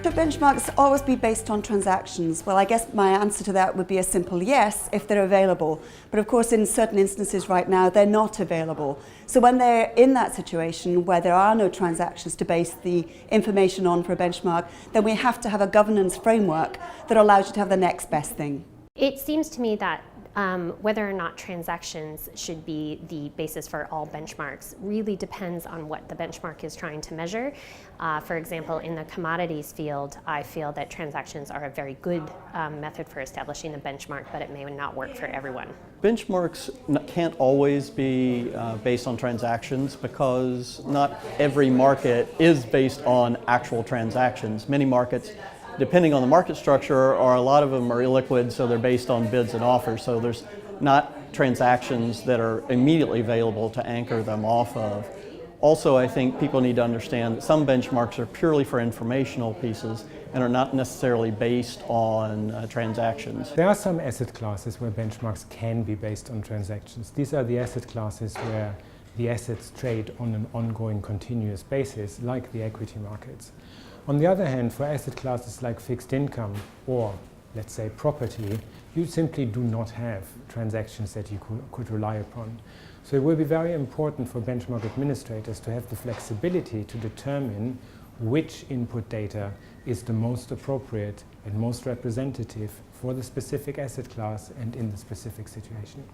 Should benchmarks always be based on transactions? Well, I guess my answer to that would be a simple yes, if they're available. But of course, in certain instances right now, they're not available. So when they're in that situation where there are no transactions to base the information on for a benchmark, then we have to have a governance framework that allows you to have the next best thing. It seems to me that whether or not transactions should be the basis for all benchmarks really depends on what the benchmark is trying to measure. For example, in the commodities field, I feel that transactions are a very good method for establishing a benchmark, but it may not work for everyone. Benchmarks can't always be based on transactions because not every market is based on actual transactions. Many markets, depending on the market structure, or a lot of them are illiquid, so they're based on bids and offers. So there's not transactions that are immediately available to anchor them off of. Also, I think people need to understand that some benchmarks are purely for informational pieces and are not necessarily based on transactions. There are some asset classes where benchmarks can be based on transactions. These are the asset classes where the assets trade on an ongoing continuous basis, like the equity markets. On the other hand, for asset classes like fixed income or, let's say, property, you simply do not have transactions that you could rely upon. So it will be very important for benchmark administrators to have the flexibility to determine which input data is the most appropriate and most representative for the specific asset class and in the specific situation.